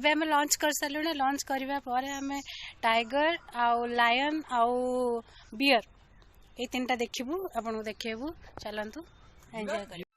एबे हमें लॉन्च कर सारे लॉन्च करबा पर हमें टाइगर आउ लायन आउ बियर ये तीनटा देखिबू आपन को देखेबू चलंतु एंजॉय कर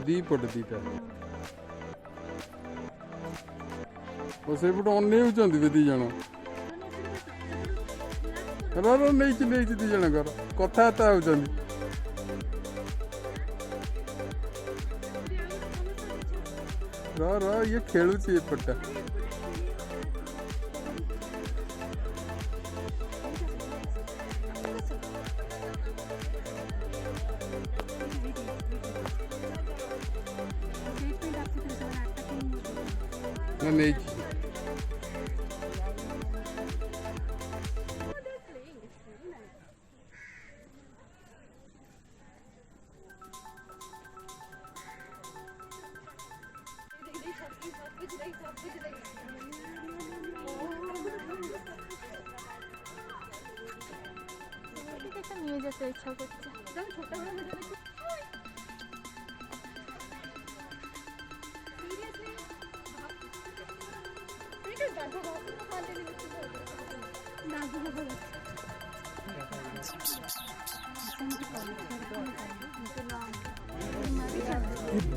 दीपट दीटा से पटे अनेक दी जन नहीं दी जन कथबार्ता होती ये खेलुची एपटा नहीं इच्छा करते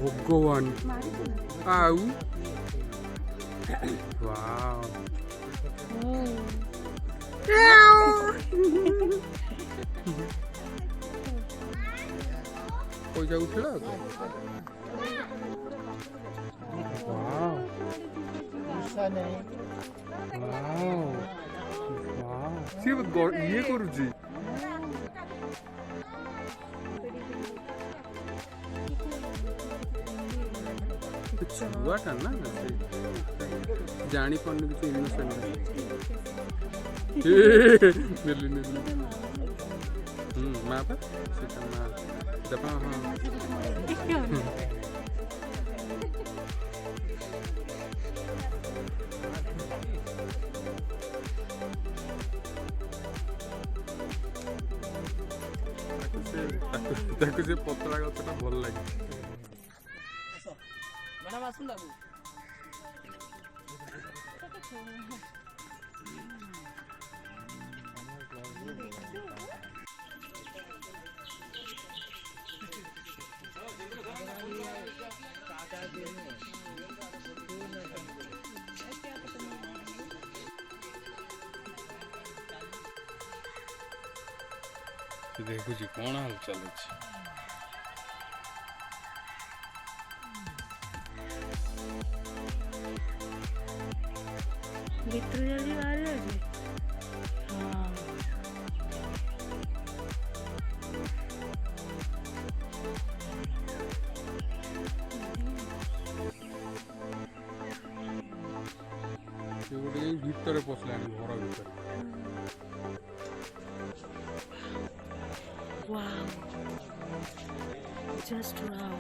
भगवान आउ वाव पैसा उठला वाव सी ये करुची छुआटा ना जानी पानी किसी इनोसेंट नेली नेली माँ पे सीता माँ दबा हाँ ताकु से पतला गछटा भल लागे मैडम आसुन लागू देखु जी कौन हाल चल भीतर जल्दी बाहर आ जाए भीतर पसला घर भीतर जस्ट वाव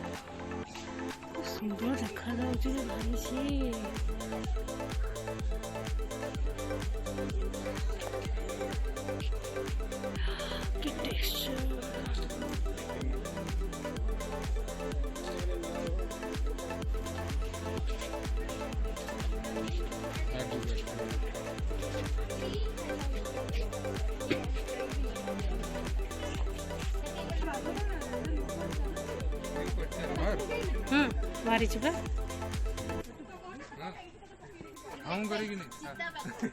सुंदर देखा जाउछि भाई से कि टेक्सचर मारी छबा हम करेगी नहीं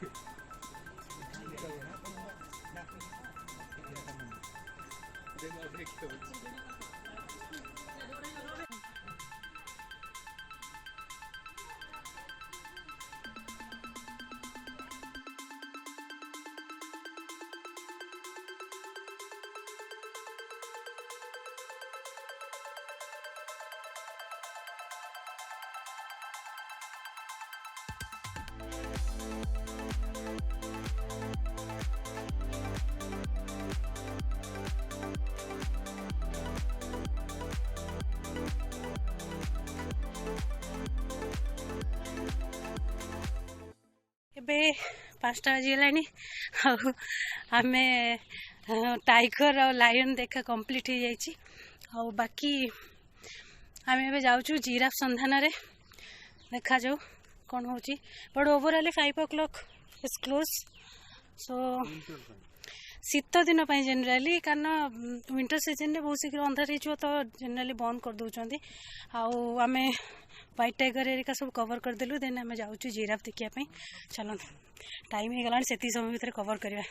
5टा बाजिगलानी आम टाइगर और लायन देखा कंप्लीट हो जाइए और बाकी आम ए जाऊँ जिराफ संधान रे देखा जाऊ कौन हो but overall 5 o'clock is close so शीत दिन जेनराली कारण विंटर सीजन में बहुत शीघ्र अंधार हो तो जेनराली बंद कर दौरान आम व्हाइट टाइगर एरिका सब कवर करदेलु देन आम जाऊँ जिराफ देखापी चलो टाइम हो गला से समय भितर कवर करवा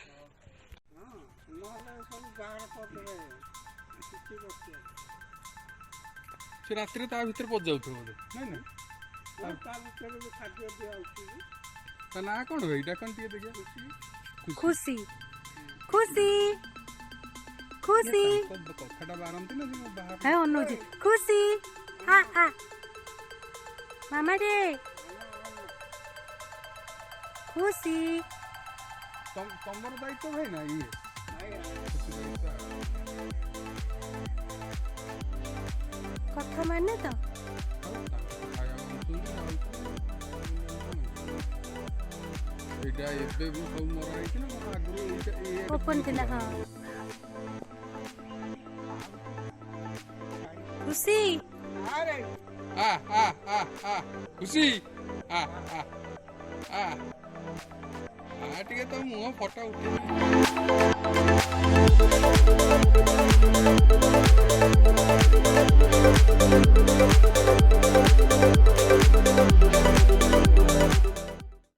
रात भर पच जाऊ ना कौन भाई कौन देखिए खुशी खुशी खुशी कथाटा बारंती ना है अनुज खुशी हाँ हाँ मामा रे खुशी तमर दायित्व भाई ना ये कथा माने तो ओपन थिला हाँ खुशी खुशी टे तो मुह फटा उठे